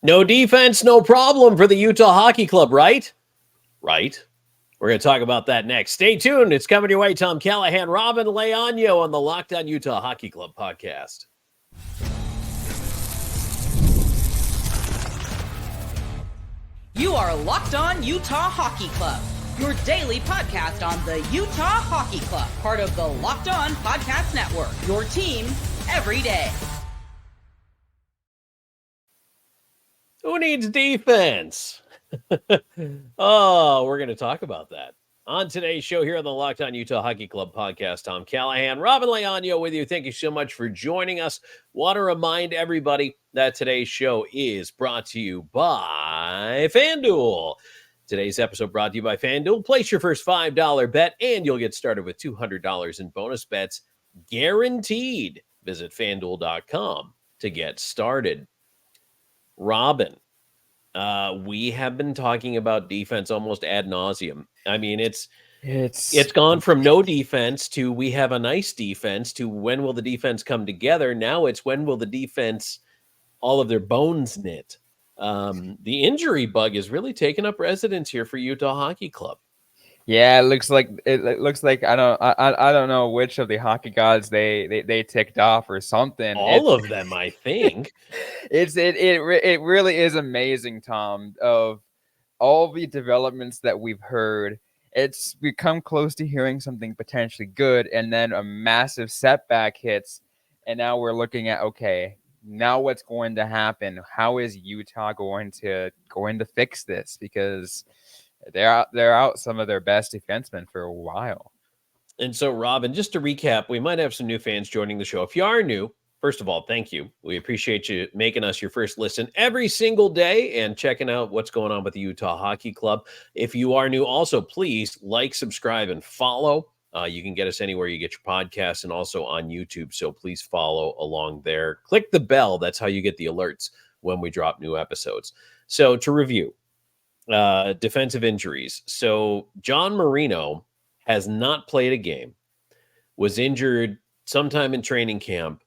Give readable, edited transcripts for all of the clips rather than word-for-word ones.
No defense, no problem for the Utah Hockey Club, right? Right. We're going to talk about that next. Stay tuned. It's coming your way. Tom Callahan, Robyn, Leano on the Locked On Utah Hockey Club podcast. You are Locked On Utah Hockey Club, your daily podcast on the Utah Hockey Club, part of the Locked On Podcast Network, your team every day. Who needs defense? Oh, we're going to talk about that on today's show here on the Locked On Utah Hockey Club podcast. Tom Callahan, Robyn, Leano with you. Thank you so much for joining us. Want to remind everybody that today's show is brought to you by FanDuel. Today's episode brought to you by FanDuel. Place your first $5 bet and you'll get started with $200 in bonus bets guaranteed. Visit FanDuel.com to get started. Robyn, we have been talking about defense almost ad nauseum. I mean, it's gone from no defense to we have a nice defense to when will the defense come together? Now it's when will the defense all of their bones knit? The injury bug is really taking up residence here for Utah Hockey Club. Yeah, it looks like I don't know which of the hockey gods they ticked off or something. All of them, I think. It really is amazing, Tom, of all the developments that we've heard. We come close to hearing something potentially good, and then a massive setback hits, and now we're looking at, okay, now what's going to happen? How is Utah going to fix this? Because they're out some of their best defensemen for a while. And so, Robyn, just to recap, we might have some new fans joining the show. If you are new, first of all, thank you. We appreciate you making us your first listen every single day and checking out what's going on with the Utah Hockey Club. If you are new, also, please like, subscribe, and follow. You can get us anywhere you get your podcasts and also on YouTube. So please follow along there. Click the bell. That's how you get the alerts when we drop new episodes. So to review, defensive injuries. So John Marino has not played a game, was injured sometime in training camp.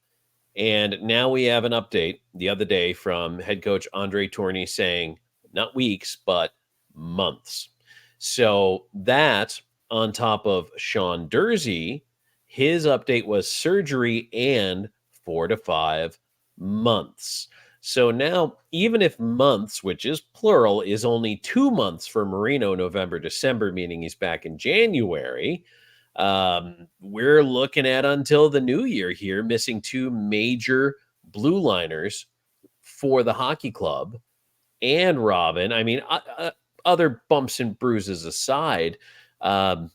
And now we have an update the other day from head coach Andre Tourny saying not weeks, but months. So that on top of Sean Durzi, his update was surgery and 4 to 5 months. So now, even if months, which is plural, is only 2 months for Marino, November, December, meaning he's back in January, we're looking at until the new year here, missing 2 major blue liners for the hockey club. And Robyn, I mean, other bumps and bruises aside, we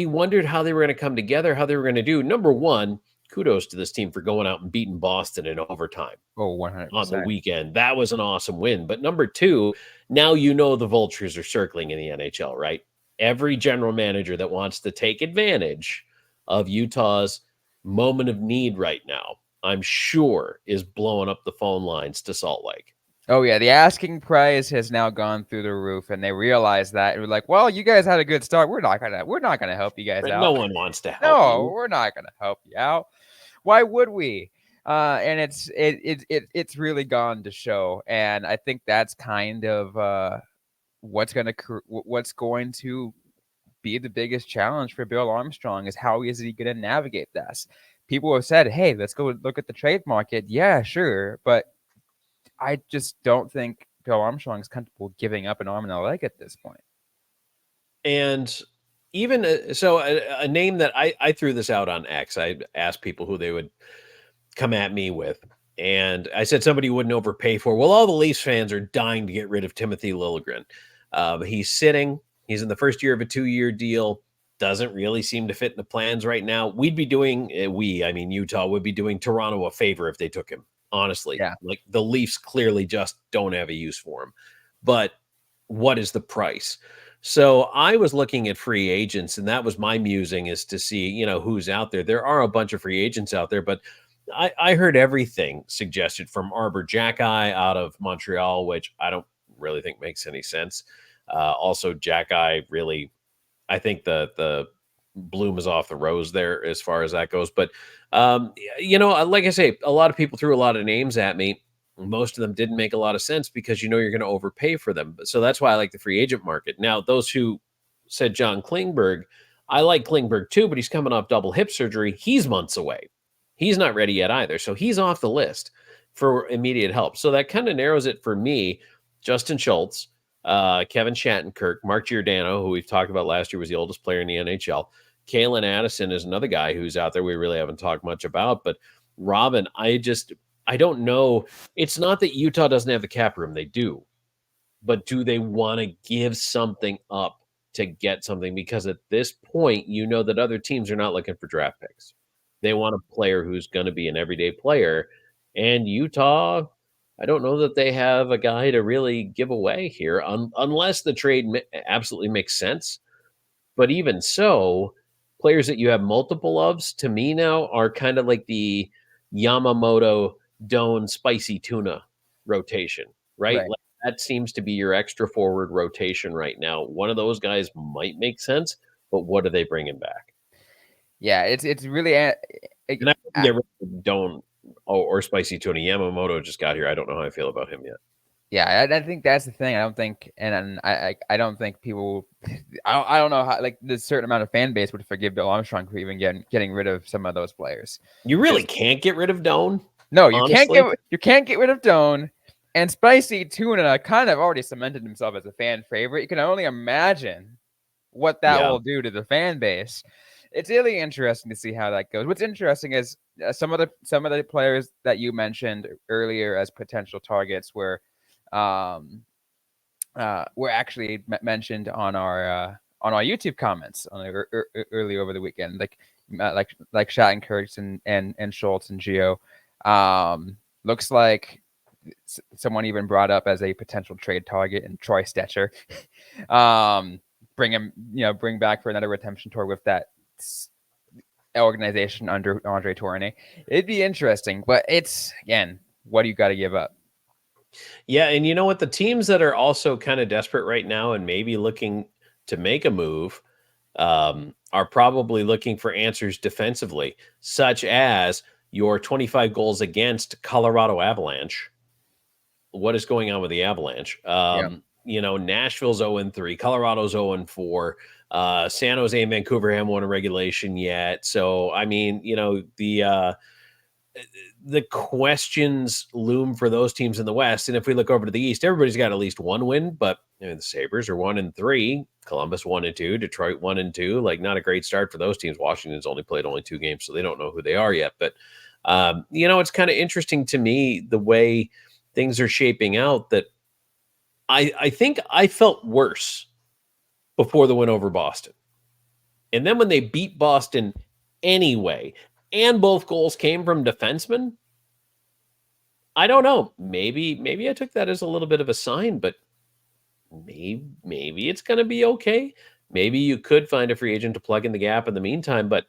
wondered how they were going to come together, how they were going to do. Number one, kudos to this team for going out and beating Boston in overtime. Oh, 100%. On the weekend. That was an awesome win. But number two, now the vultures are circling in the NHL, right? Every general manager that wants to take advantage of Utah's moment of need right now, I'm sure, is blowing up the phone lines to Salt Lake. Oh, yeah. The asking price has now gone through the roof, and they realize that. And we're like, well, you guys had a good start. We're not gonna help you guys out. No one wants to help you. We're not gonna help you out. Why would we? And it's really gone to show. And I think that's kind of what's going to be the biggest challenge for Bill Armstrong is how is he going to navigate this? People have said, hey, let's go look at the trade market. Yeah, sure. But I just don't think Bill Armstrong is comfortable giving up an arm and a leg at this point. And even a name that I threw this out on X, I asked people who they would come at me with. And I said somebody you wouldn't overpay for. Well, all the Leafs fans are dying to get rid of Timothy Liljegren. He's sitting. He's in the first year of a 2-year deal. Doesn't really seem to fit in the plans right now. We'd be doing, Utah would be doing Toronto a favor if they took him. Honestly, yeah. Like the Leafs clearly just don't have a use for him. But what is the price? So I was looking at free agents, and that was my musing, is to see, who's out there. There are a bunch of free agents out there, but I heard everything suggested from Arbor Jackeye out of Montreal, which I don't really think makes any sense. Also, Jackeye really, I think the bloom is off the rose there as far as that goes. But, like I say, a lot of people threw a lot of names at me. most of them didn't make a lot of sense because you're going to overpay for them. So that's why I like the free agent market. Now, those who said John Klingberg, I like Klingberg too, but he's coming off double hip surgery. He's months away. He's not ready yet either. So he's off the list for immediate help. So that kind of narrows it for me. Justin Schultz, Kevin Shattenkirk, Mark Giordano, who we've talked about last year, was the oldest player in the NHL. Kalen Addison is another guy who's out there we really haven't talked much about. But Robyn, I don't know. It's not that Utah doesn't have the cap room. They do. But do they want to give something up to get something? Because at this point, that other teams are not looking for draft picks. They want a player who's going to be an everyday player. And Utah, I don't know that they have a guy to really give away here unless the trade absolutely makes sense. But even so, players that you have multiple ofs, to me now, are kind of like the Yamamoto, Doan, Spicy Tuna rotation, right? Like that seems to be your extra forward rotation right now. One of those guys might make sense, but what are they bringing back? Yeah, it's really. And I can get rid of Doan or Spicy Tuna. Yamamoto just got here. I don't know how I feel about him yet. Yeah, I think that's the thing. I don't think, and I don't think people. I don't know how, like, there's a certain amount of fan base would forgive Bill Armstrong for even getting rid of some of those players. You really can't get rid of Doan. No, you can't get rid of Doan. And Spicy Tuna kind of already cemented himself as a fan favorite. You can only imagine what that will do to the fan base. It's really interesting to see how that goes. What's interesting is some of the players that you mentioned earlier as potential targets were actually mentioned on our YouTube comments early over the weekend, like Shattenkirk and Schultz and Gio. Looks like someone even brought up as a potential trade target and Troy Stetcher. Bring back for another redemption tour with that organization under Andre Tourné. It'd be interesting, but it's, again, what do you got to give up? Yeah, and you know what? The teams that are also kind of desperate right now and maybe looking to make a move are probably looking for answers defensively, such as your 25 goals against Colorado Avalanche. What is going on with the Avalanche? Nashville's 0-3, Colorado's 0-4, San Jose and Vancouver haven't won a regulation yet. So, I mean, the questions loom for those teams in the West. And if we look over to the East, everybody's got at least one win, but the Sabres are 1-3, Columbus 1-2, Detroit 1-2. Like, not a great start for those teams. Washington's only played 2 games, so they don't know who they are yet. But, it's kind of interesting to me the way things are shaping out, that I think I felt worse before the win over Boston. And then when they beat Boston anyway, and both goals came from defensemen, I don't know. Maybe I took that as a little bit of a sign, but maybe it's going to be okay. Maybe you could find a free agent to plug in the gap in the meantime. But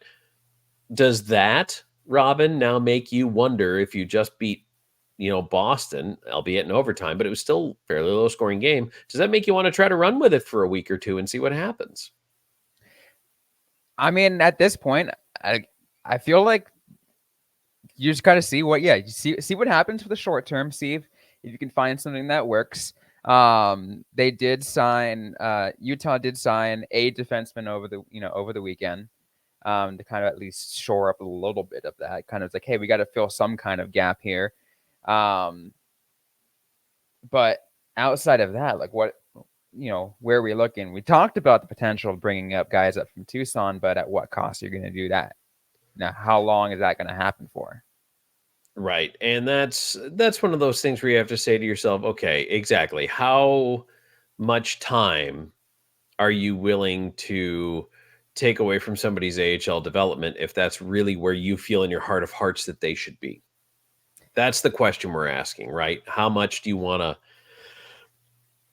does that, Robyn, now make you wonder if you just beat, Boston, albeit in overtime, but it was still a fairly low scoring game. Does that make you want to try to run with it for a week or two and see what happens? I mean, at this point, I feel like you just got to see what happens for the short term. See if you can find something that works. They did sign, Utah did sign a defenseman over the weekend, to kind of at least shore up a little bit of that. Kind of like, hey, we got to fill some kind of gap here. But outside of that, like, what, where are we looking? We talked about the potential of bringing up guys up from Tucson, but at what cost are you going to do that? Now, how long is that going to happen for? Right. And that's one of those things where you have to say to yourself, okay, exactly. How much time are you willing to take away from somebody's AHL development if that's really where you feel in your heart of hearts that they should be? That's the question we're asking, right? How much do you want to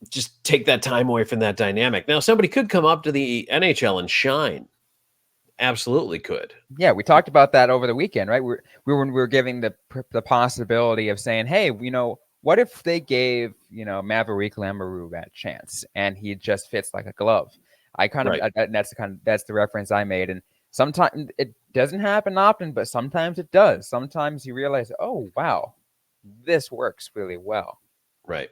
just take that time away from that dynamic? Now, somebody could come up to the NHL and shine. Absolutely could. Yeah, we talked about that over the weekend, right? We were giving the possibility of saying, hey, what if they gave Maverick Lamoureux that chance and he just fits like a glove? That's the reference I made. And sometimes it doesn't happen often, but sometimes it does. Sometimes you realize, oh wow, this works really well. Right.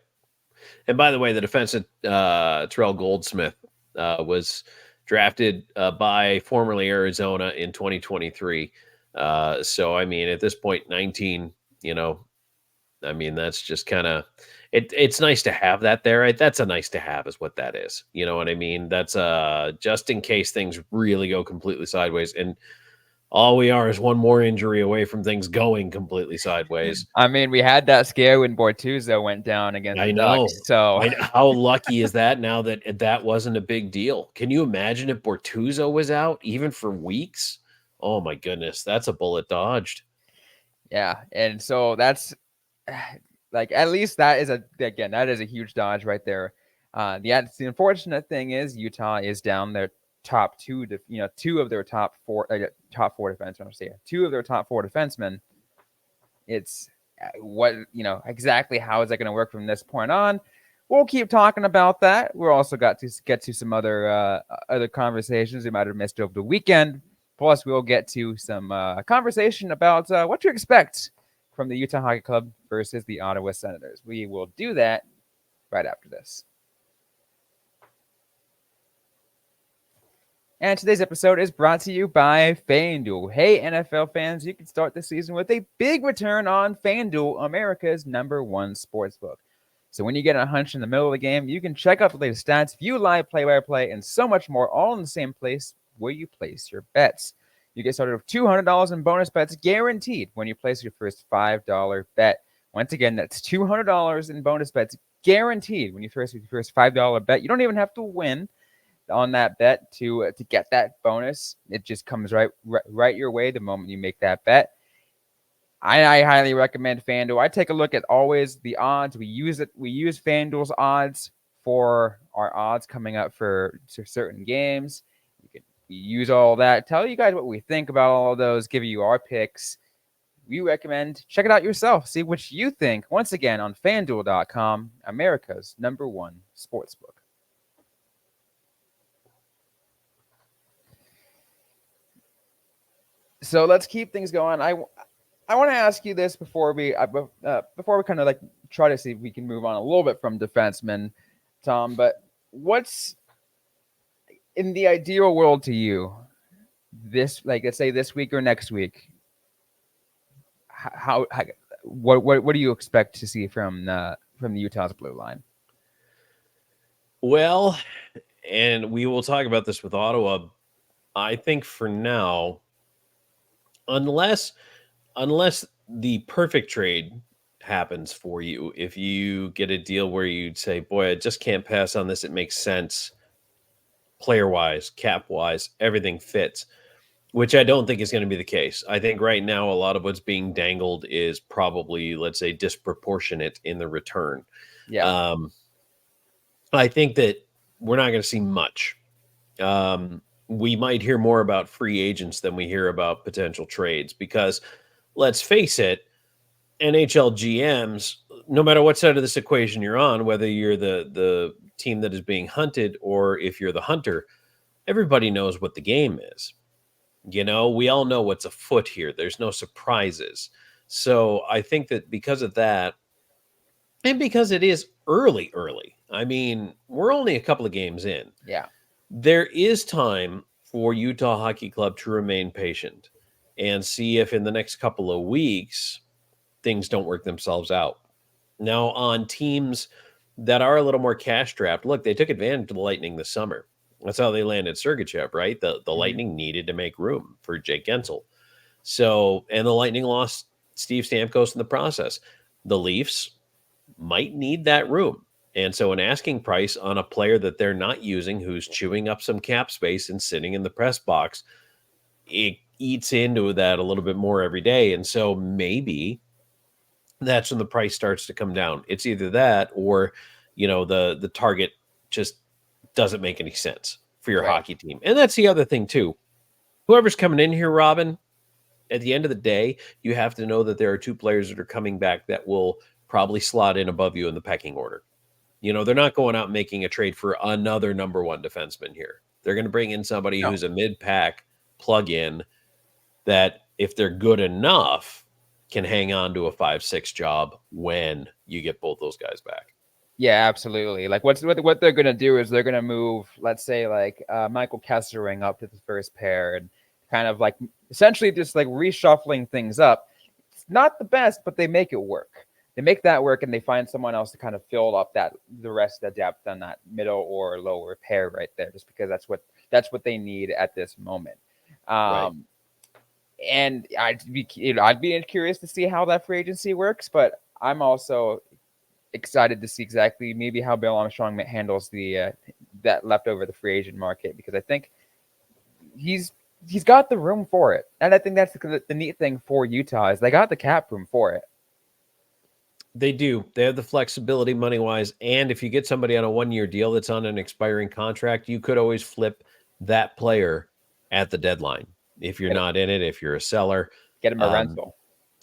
And by the way, the defensive Terrell Goldsmith was drafted by formerly Arizona in 2023. So, I mean, at this point, 19, I mean, that's just kind of it's nice to have that there. Right? That's a nice to have is what that is. You know what I mean? That's just in case things really go completely sideways. And all we are is one more injury away from things going completely sideways. I mean, we had that scare when Bortuzzo went down against I the know. Ducks. So How lucky is that now that wasn't a big deal? Can you imagine if Bortuzzo was out even for weeks? Oh my goodness, that's a bullet dodged. yeah, and so that's like at least that is a huge dodge right there. The unfortunate thing is Utah is down their top two of their top four defensemen. I'm saying two of their top four defensemen. It's exactly how is that going to work from this point on? We'll keep talking about that. We're also got to get to some other conversations we might have missed over the weekend. Plus, we'll get to some conversation about what to expect from the Utah Hockey Club versus the Ottawa Senators. We will do that right after this. And today's episode is brought to you by FanDuel. Hey, NFL fans, you can start the season with a big return on FanDuel, America's #1 sportsbook. So when you get a hunch in the middle of the game, you can check out the latest stats, view live play-by-play, and so much more, all in the same place where you place your bets. You get started with $200 in bonus bets guaranteed when you place your first $5 bet. Once again, that's $200 in bonus bets guaranteed when you place your first $5 bet. You don't even have to win on that bet to get that bonus. It just comes right your way the moment you make that bet. I highly recommend FanDuel. I take a look at always the odds. We use FanDuel's odds for our odds coming up for certain games. We use all that. Tell you guys what we think about all of those. Give you our picks. We recommend check it out yourself. See what you think. Once again on FanDuel.com, America's #1 sportsbook. So let's keep things going. I want to ask you this before we kind of like try to see if we can move on a little bit from defensemen, Tom. But what's in the ideal world to you? Let's say this week or next week. What do you expect to see from the Utah's blue line? Well, and we will talk about this with Ottawa. I think for now, unless the perfect trade happens for you, if you get a deal where you'd say, boy, I just can't pass on this. It makes sense player wise, cap wise, everything fits, which I don't think is going to be the case. I think right now, a lot of what's being dangled is probably, let's say, disproportionate in the return. Yeah. I think that we're not going to see much. We might hear more about free agents than we hear about potential trades because let's face it, NHL GMs, no matter what side of this equation you're on, whether you're the team that is being hunted or if you're the hunter, everybody knows what the game is. We all know what's afoot here. There's no surprises. So I think that because of that, and because it is early, I mean, we're only a couple of games in. Yeah. There is time for Utah Hockey Club to remain patient and see if in the next couple of weeks things don't work themselves out. Now, on teams that are a little more cash strapped, look, they took advantage of the Lightning this summer. That's how they landed Sergachev, right? The Lightning needed to make room for Jake Gensel. So, and the Lightning lost Steve Stamkos in the process. The Leafs might need that room. And so an asking price on a player that they're not using, who's chewing up some cap space and sitting in the press box, it eats into that a little bit more every day. And so maybe that's when the price starts to come down. It's either that or, the target just doesn't make any sense for your hockey team. And that's the other thing too. Whoever's coming in here, Robyn, at the end of the day, you have to know that there are two players that are coming back that will probably slot in above you in the pecking order. They're not going out and making a trade for another #1 defenseman here. They're going to bring in somebody who's a mid-pack plug-in that if they're good enough can hang on to a 5-6 job when you get both those guys back. Yeah, absolutely. Like what they're gonna do is they're gonna move, let's say, like Michael Kesselring up to the first pair and kind of like essentially just like reshuffling things up. It's not the best, but they make it work. They make that work, and they find someone else to kind of fill up the rest of the depth on that middle or lower pair right there, just because that's what they need at this moment. Right. And I'd be curious to see how that free agency works, but I'm also excited to see exactly maybe how Bill Armstrong handles the that leftover the free agent market, because I think he's got the room for it, and I think that's the neat thing for Utah is they got the cap room for it. They do. They have the flexibility money wise, and if you get somebody on a 1-year deal that's on an expiring contract, you could always flip that player at the deadline if you're not in it. If you're a seller, Get him a rental.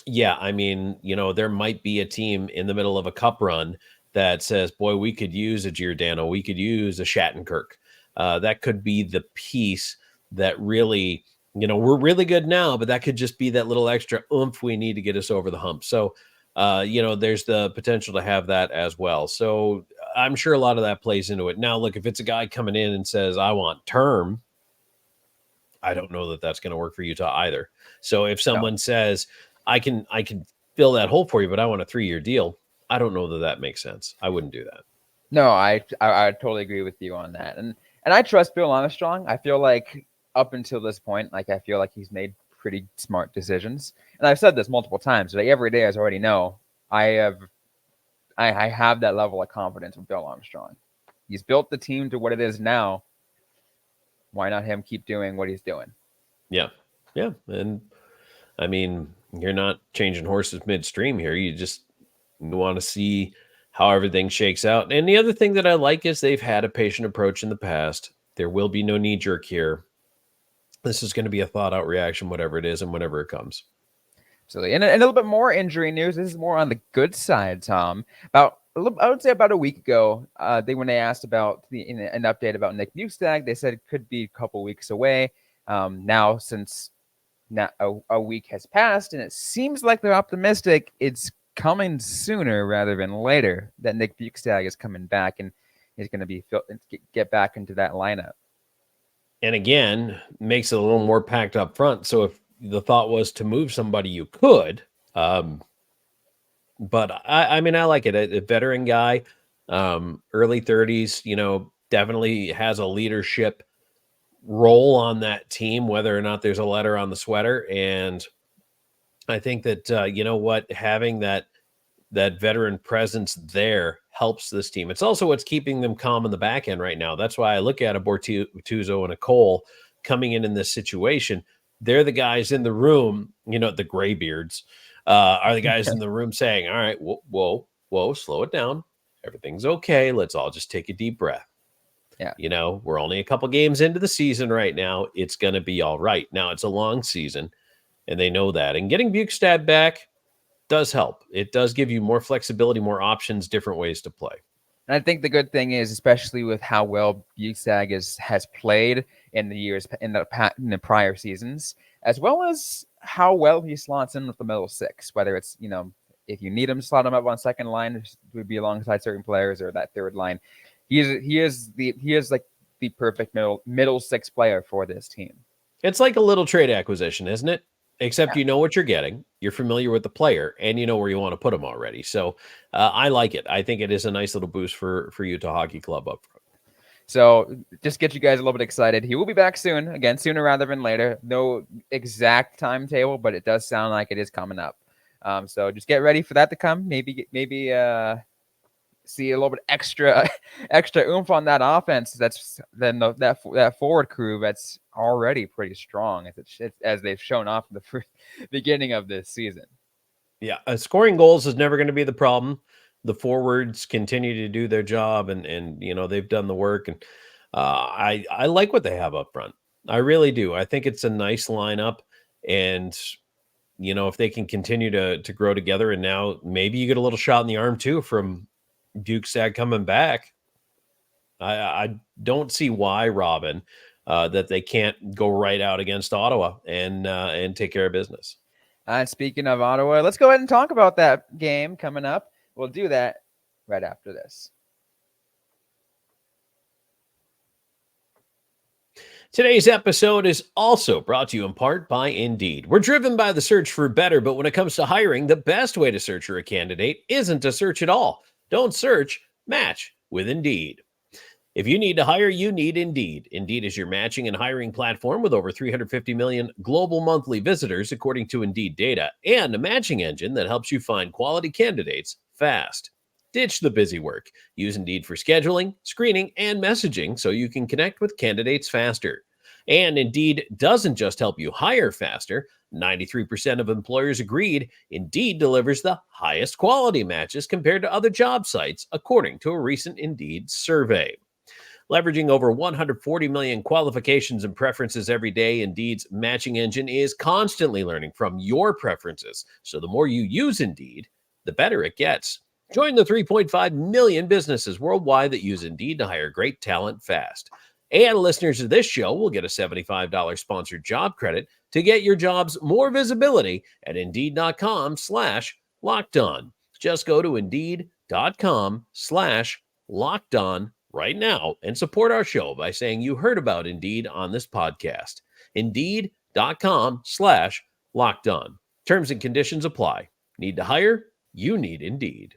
Yeah, I mean, there might be a team in the middle of a cup run that says, boy, we could use a Giordano, we could use a Shattenkirk. That could be the piece that really, we're really good now, but that could just be that little extra oomph we need to get us over the hump. So, there's the potential to have that as well. So I'm sure a lot of that plays into it. Now, look, if it's a guy coming in and says, I want term, I don't know that that's going to work for Utah either. So if someone says, I can fill that hole for you, but I want a 3-year deal, I don't know that that makes sense. I wouldn't do that. No, I totally agree with you on that. And I trust Bill Armstrong. I feel like up until this point, like I feel like he's made pretty smart decisions. And I've said this multiple times. Like every day, as I already know, I have that level of confidence with Bill Armstrong. He's built the team to what it is now. Why not him keep doing what he's doing? Yeah. Yeah. And I mean, you're not changing horses midstream here. You just want to see how everything shakes out. And the other thing that I like is they've had a patient approach in the past. There will be no knee jerk here. This is going to be a thought out reaction, whatever it is, and whenever it comes. So, and a little bit more injury news. This is more on the good I would say about a week ago, when they asked about an update about Nick Bukestad, they said it could be a couple weeks away. Now, since a week has passed, and it seems like they're optimistic it's coming sooner rather than later that Nick Bukestad is coming back and is going to get back into that lineup. And again, makes it a little more packed up front. So if the thought was to move somebody, you could. But I mean, I like it. A veteran guy, early 30s, definitely has a leadership role on that team, whether or not there's a letter on the sweater. And I think that, having that veteran presence there helps this team. It's also what's keeping them calm in the back end right now. That's why I look at a Bortuzzo and a Cole coming in this situation. They're the guys in the room, the graybeards are the guys in the room saying, all right, whoa, slow it down. Everything's okay. Let's all just take a deep breath. Yeah. We're only a couple games into the season right now. It's going to be all right. Now it's a long season and they know that. And getting Bukestad back does help. It does give you more flexibility, more options, different ways to play. And I think the good thing is, especially with how well Bukestad has played in the prior seasons, as well as how well he slots in with the middle six, whether it's, if you need him to slot him up on second line, it would be alongside certain players, or that third line. He is like the perfect middle six player for this team. It's like a little trade acquisition, isn't it? Except you know what you're getting. You're familiar with the player, and you know where you want to put him already. So I like it. I think it is a nice little boost for Utah Hockey Club up front. So just get you guys a little bit excited. He will be back soon. Again, sooner rather than later. No exact timetable, but it does sound like it is coming up. So just get ready for that to come. Maybe see a little bit extra oomph on that offense. That's then that forward crew that's already pretty strong as they've shown off in the beginning of this season. Yeah, scoring goals is never going to be the problem. The forwards continue to do their job, and they've done the work. And I like what they have up front. I really do. I think it's a nice lineup, and if they can continue to grow together, and now maybe you get a little shot in the arm too from Bukestad coming back. I don't see why, Robyn, that they can't go right out against Ottawa and take care of business. Speaking of Ottawa, let's go ahead and talk about that game coming up. We'll do that right after this. Today's episode is also brought to you in part by Indeed. We're driven by the search for better, but when it comes to hiring, the best way to search for a candidate isn't to search at all. Don't search, match with Indeed. If you need to hire, you need Indeed. Indeed is your matching and hiring platform with over 350 million global monthly visitors, according to Indeed data, and a matching engine that helps you find quality candidates fast. Ditch the busy work. Use Indeed for scheduling, screening, and messaging so you can connect with candidates faster. And Indeed doesn't just help you hire faster. 93% of employers agreed Indeed delivers the highest quality matches compared to other job sites, according to a recent Indeed survey. Leveraging over 140 million qualifications and preferences every day, Indeed's matching engine is constantly learning from your preferences. So the more you use Indeed, the better it gets. Join the 3.5 million businesses worldwide that use Indeed to hire great talent fast. And listeners of this show will get a $75 sponsored job credit to get your jobs more visibility at Indeed.com/lockedon. Just go to Indeed.com/lockedon right now and support our show by saying you heard about Indeed on this podcast. Indeed.com/lockedon. Terms and conditions apply. Need to hire? You need Indeed.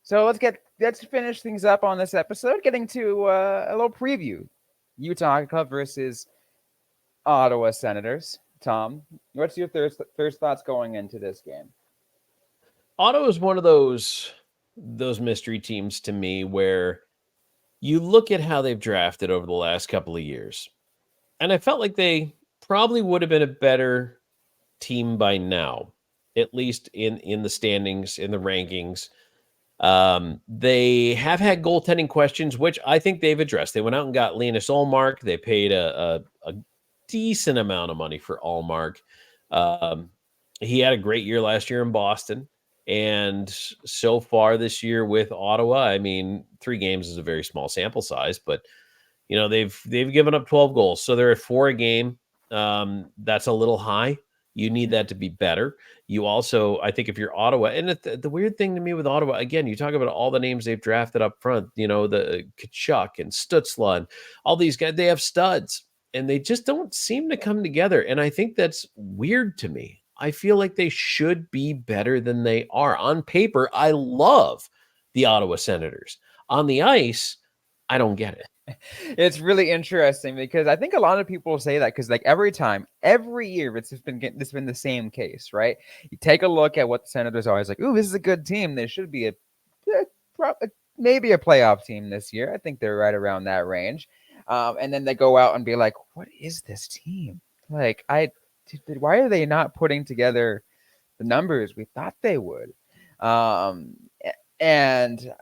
So let's finish things up on this episode, getting to a little preview. Utah Hockey Club versus Ottawa Senators. Tom, what's your first thoughts going into this game? Ottawa is one of those mystery teams to me where you look at how they've drafted over the last couple of years, and I felt like they probably would have been a better team by now, at least in the standings, in the rankings. They have had goaltending questions, which I think they've addressed. They went out and got Leano. They paid a decent amount of money for Allmark. He had a great year last year in Boston. And so far this year with Ottawa, I mean, 3 games is a very small sample size, but you know, they've given up 12 goals. So they're at 4 a game. That's a little high. You need that to be better. You also, I think if you're Ottawa, and the weird thing to me with Ottawa, again, you talk about all the names they've drafted up front, you know, the Kachuk and Stutzla and all these guys, they have studs and they just don't seem to come together. And I think that's weird to me. I feel like they should be better than they are. On paper, I love the Ottawa Senators. On the ice, I don't get it. It's really interesting because I think a lot of people say that because like every year it's been the same case, right? You take a look at what the Senators are always like, ooh, this is a good team. They should be maybe a playoff team this year. I think they're right around that range. And then they go out and be like, what is this team? Like, why are they not putting together the numbers we thought they would? And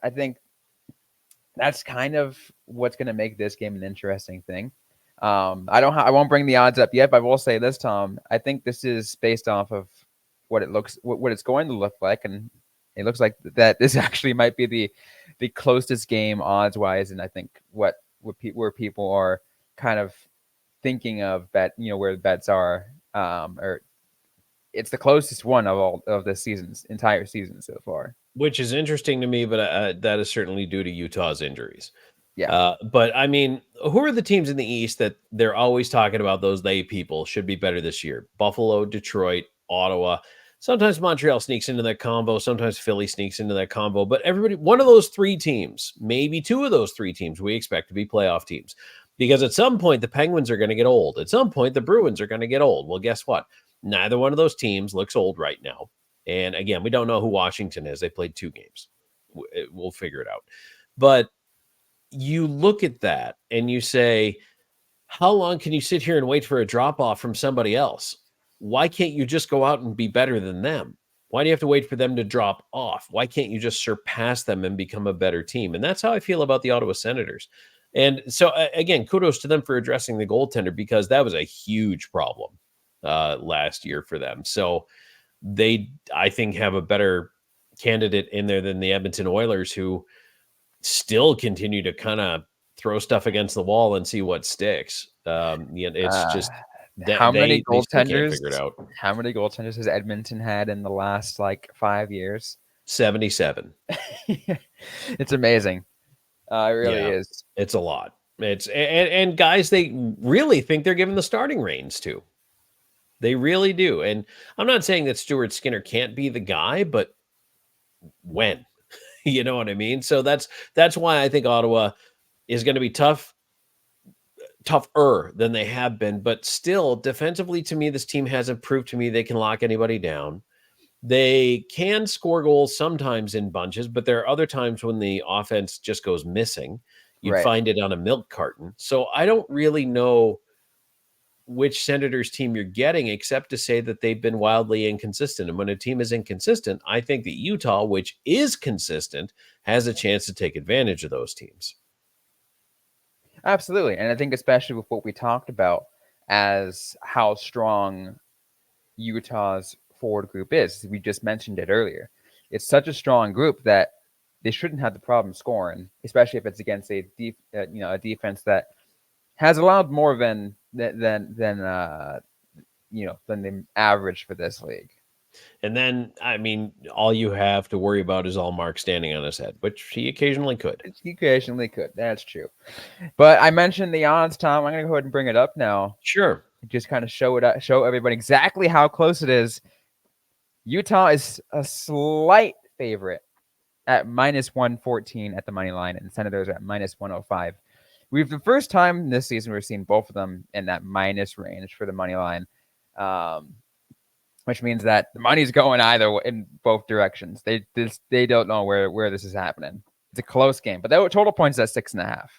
I think that's kind of what's going to make this game an interesting thing. I won't bring the odds up yet, but I will say this, Tom. I think this is based off of what it's going to look like, and it looks like that this actually might be the closest game odds wise, and I think where people are kind of thinking of where the bets are, or it's the closest one of all of the entire season so far. Which is interesting to me, but that is certainly due to Utah's injuries. Yeah. But I mean, who are the teams in the East that they're always talking about? Those people should be better this year. Buffalo, Detroit, Ottawa. Sometimes Montreal sneaks into that combo. Sometimes Philly sneaks into that combo. But one of those 3 teams, maybe 2 of those 3 teams, we expect to be playoff teams. Because at some point, the Penguins are going to get old. At some point, the Bruins are going to get old. Well, guess what? Neither one of those teams looks old right now. And again, we don't know who Washington is. They played 2 games. We'll figure it out. But you look at that and you say, how long can you sit here and wait for a drop off from somebody else? Why can't you just go out and be better than them? Why do you have to wait for them to drop off? Why can't you just surpass them and become a better team? And that's how I feel about the Ottawa Senators. And so, again, kudos to them for addressing the goaltender, because that was a huge problem last year for them. So they, I think, have a better candidate in there than the Edmonton Oilers, who still continue to kind of throw stuff against the wall and see what sticks. It's just how many they still can't goaltenders? figure it out. How many goaltenders has Edmonton had in the last like 5 years? 77. It's amazing. It really is. It's a lot. And guys they really think they're given the starting reins to. They really do. And I'm not saying that Stuart Skinner can't be the guy, but when? You know what I mean? So that's why I think Ottawa is going to be tougher than they have been, but still defensively to me, this team hasn't proved to me they can lock anybody down. They can score goals sometimes in bunches, but there are other times when the offense just goes missing. You'd find it on a milk carton. So I don't really know which Senators team you're getting, except to say that they've been wildly inconsistent. And when a team is inconsistent, I think that Utah, which is consistent, has a chance to take advantage of those teams. Absolutely. And I think especially with what we talked about as how strong Utah's forward group is. We just mentioned it earlier. It's such a strong group that they shouldn't have the problem scoring, especially if it's against a defense that has allowed more than the average for this league. And then, I mean, all you have to worry about is Allmark standing on his head, which he occasionally could. That's true. But I mentioned the odds, Tom. I'm going to go ahead and bring it up now. Sure. Just kind of show everybody exactly how close it is. Utah is a slight favorite at -114 at the money line, and Senators are at -105. We've the first time this season we're seeing both of them in that minus range for the money line, which means that the money's going either in both directions. They don't know where this is happening. It's a close game, but the total points at 6.5.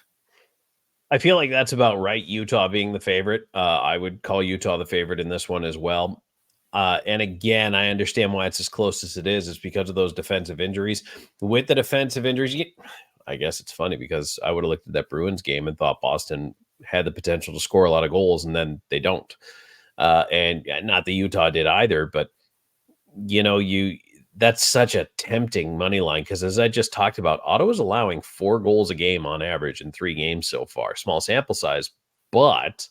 I feel like that's about right. Utah being the favorite. I would call Utah the favorite in this one as well. And again, I understand why it's as close as it is. It's because of those defensive injuries. With the defensive injuries, I guess it's funny because I would have looked at that Bruins game and thought Boston had the potential to score a lot of goals, and then they don't. And not that Utah did either, but that's such a tempting money line because, as I just talked about, Ottawa's allowing 4 goals a game on average in 3 games so far. Small sample size, but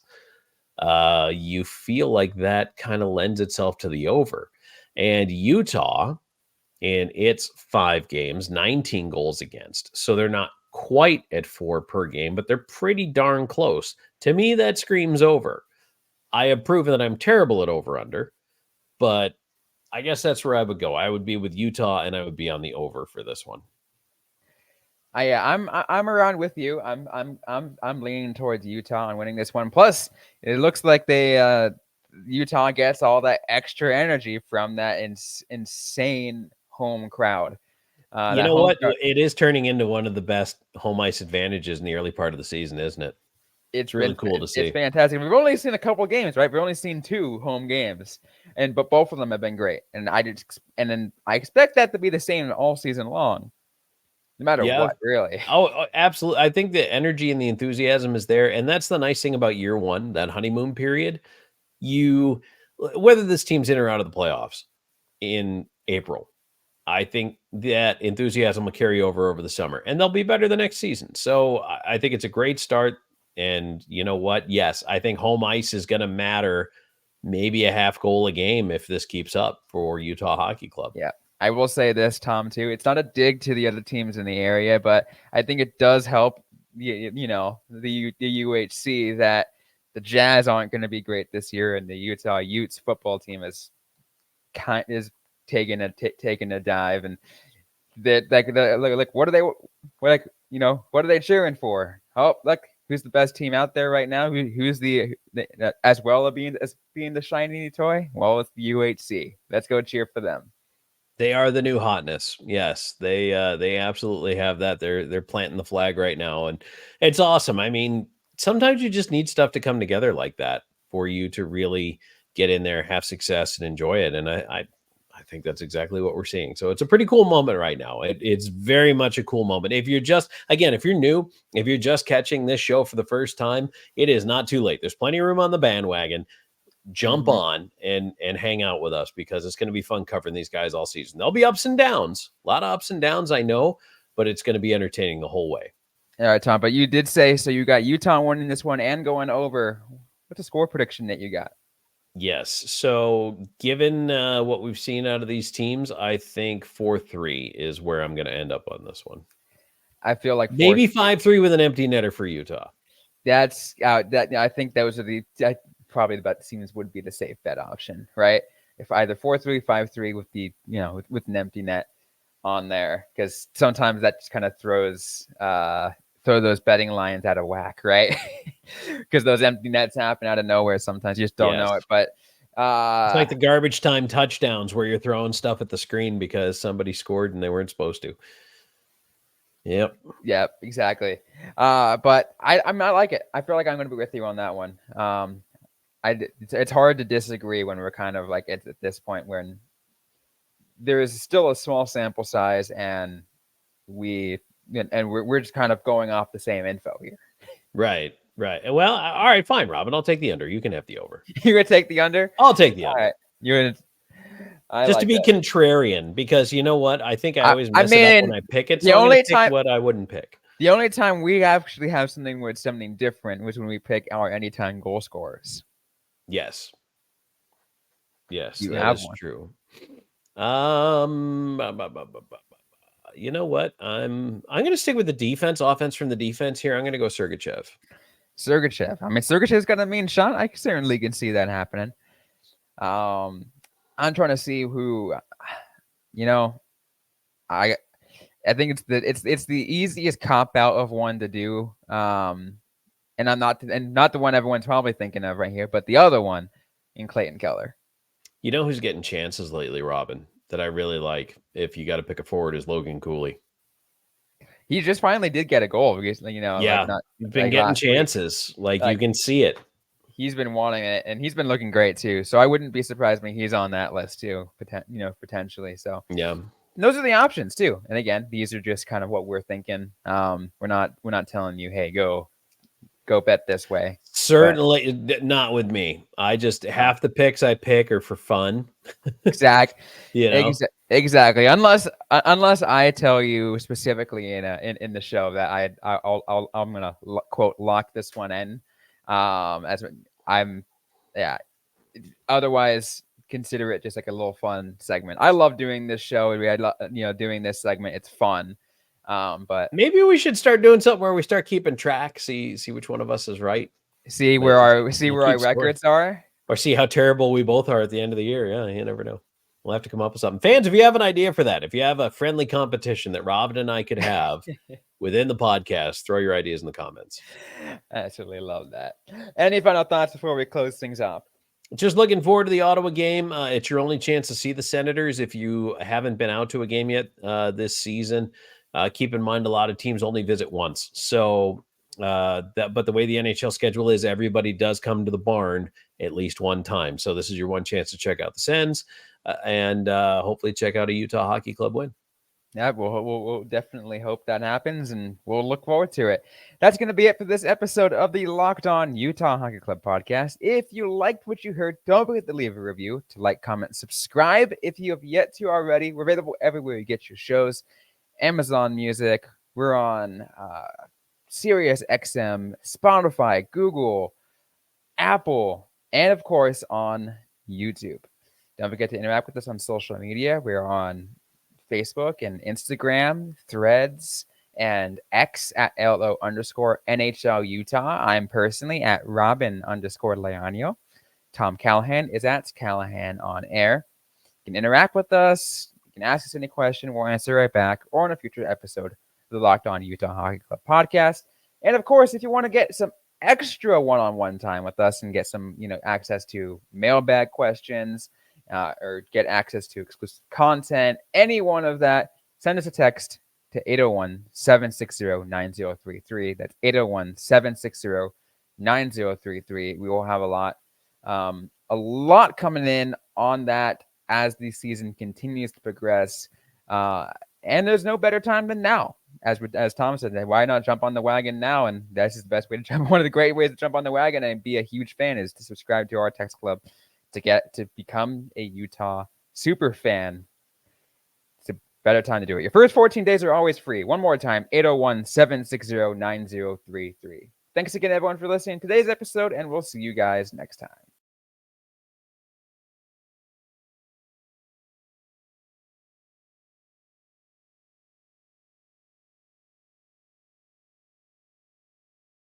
you feel like that kind of lends itself to the over. And Utah, in its 5 games, 19 goals against. So they're not quite at 4 per game, but they're pretty darn close. To me, that screams over. I have proven that I'm terrible at over-under, but I guess that's where I would go. I would be with Utah, and I would be on the over for this one. I'm around with you. I'm leaning towards Utah on winning this one. Plus, it looks like Utah gets all that extra energy from that insane home crowd. You know what? It is turning into one of the best home ice advantages in the early part of the season, isn't it? It's really cool to see. It's fantastic. We've only seen a couple of games, right? We've only seen 2 home games, but both of them have been great. And I expect that to be the same all season long, no matter what, really. Oh, absolutely. I think the energy and the enthusiasm is there, and that's the nice thing about year one, that honeymoon period. Whether this team's in or out of the playoffs in April, I think that enthusiasm will carry over the summer, and they'll be better the next season. So I think it's a great start. And you know what? Yes, I think home ice is going to matter, maybe a half goal a game if this keeps up for Utah Hockey Club. Yeah, I will say this, Tom, too. It's not a dig to the other teams in the area, but I think it does help, the UHC that the Jazz aren't going to be great this year, and the Utah Utes football team is taking a dive, and what are they cheering for? Oh, look. Who's the best team out there right now? Who's as well being the shiny toy? Well, it's the UHC. Let's go cheer for them. They are the new hotness. Yes, they absolutely have that. They're planting the flag right now, and it's awesome. I mean, sometimes you just need stuff to come together like that for you to really get in there, have success, and enjoy it. And I think that's exactly what we're seeing. So it's a pretty cool moment right now. It's very much a cool moment. If you're new, if you're just catching this show for the first time, it is not too late. There's plenty of room on the bandwagon. Jump on and hang out with us, because it's going to be fun covering these guys all season. There'll be ups and downs, a lot of ups and downs, I know, but it's going to be entertaining the whole way. All right, Tom, but you did say, so you got Utah winning this one and going over. What's the score prediction that you got? Yes. So, given what we've seen out of these teams, I think 4-3 is where I'm going to end up on this one. I feel like Maybe 5-3 with an empty netter for Utah. That's I think those are probably the bet teams would be the safe bet option, right? If either 4-3, 5-3 with the with an empty net on there, because sometimes that just kind of throw those betting lines out of whack, right? Because those empty nets happen out of nowhere. Sometimes you just don't know it. But it's like the garbage time touchdowns where you're throwing stuff at the screen because somebody scored and they weren't supposed to. Yep. Yep, exactly. But I like it. I feel like I'm going to be with you on that one. It's hard to disagree when we're kind of like at this point when there is still a small sample size and we're just kind of going off the same info here. Right. Well, all right, fine, Robyn. I'll take the under. You can have the over. You're gonna take the under? I'll take the under. All right. You're gonna just to be contrarian, because you know what? I think I always mess it up when I pick it. So the only time what I wouldn't pick. The only time we actually have something where it's something different was when we pick our anytime goal scorers. Yes. Yes, you that have is one. True. You know what? I'm going to stick with the defense. Offense from the defense here. I'm going to go Sergachev. I mean, Sergachev's got a mean shot. I certainly can see that happening. I'm trying to see who, I think it's the easiest cop out of one to do. And I'm not the one everyone's probably thinking of right here, but the other one in Clayton Keller. You know who's getting chances lately, Robyn, that I really like, if you got to pick a forward, is Logan Cooley. He just finally did get a goal. Yeah, you've been getting chances. Like you can see it. He's been wanting it, and he's been looking great too. So I wouldn't be surprised when he's on that list too, potentially. So those are the options too. And again, these are just kind of what we're thinking. We're not telling you, hey, go bet this way. Certainly not with me. I just half the picks I pick are for fun. Exactly. Exactly. Unless I tell you specifically in the show that I'm gonna quote lock this one in. Otherwise, consider it just like a little fun segment. I love doing this show. Doing this segment. It's fun. But maybe we should start doing something where we start keeping track, see which one of us is right. See where our records are, or see how terrible we both are at the end of the year. Yeah, you never know. We'll have to come up with something. Fans, if you have an idea for that, if you have a friendly competition that Robyn and I could have within the podcast, throw your ideas in the comments. I absolutely love that. Any final thoughts before we close things up? Just looking forward to the Ottawa game. It's your only chance to see the Senators if you haven't been out to a game yet this season. Keep in mind, a lot of teams only visit once. So, but the way the NHL schedule is, everybody does come to the barn at least one time. So this is your one chance to check out the Sens and hopefully check out a Utah Hockey Club win. Yeah, we'll definitely hope that happens, and we'll look forward to it. That's going to be it for this episode of the Locked On Utah Hockey Club podcast. If you liked what you heard, don't forget to leave a review, to like, comment, subscribe. If you have yet to already, we're available everywhere you get your shows. Amazon Music, we're on Sirius XM, Spotify, Google, Apple, and of course on YouTube. Don't forget to interact with us on social media. We're on Facebook and Instagram, Threads, and X at LO_NHL Utah. I'm personally at Robyn_Leano. Tom Callahan is at Callahan on air. You can interact with us. You can ask us any question. We'll answer right back, or in a future episode of the Locked On Utah Hockey Club podcast. And of course, if you want to get some extra one-on-one time with us and get some, access to mailbag questions, or get access to exclusive content, any one of that, send us a text to 801-760-9033. That's 801-760-9033. We will have a lot coming in on that as the season continues to progress. And there's no better time than now. As Tom said, why not jump on the wagon now? And that's just the best way to jump. One of the great ways to jump on the wagon and be a huge fan is to subscribe to our text club, to become a Utah super fan, to better time to do it. Your first 14 days are always free. One more time, 801-760-9033. Thanks again, everyone, for listening to today's episode, and we'll see you guys next time.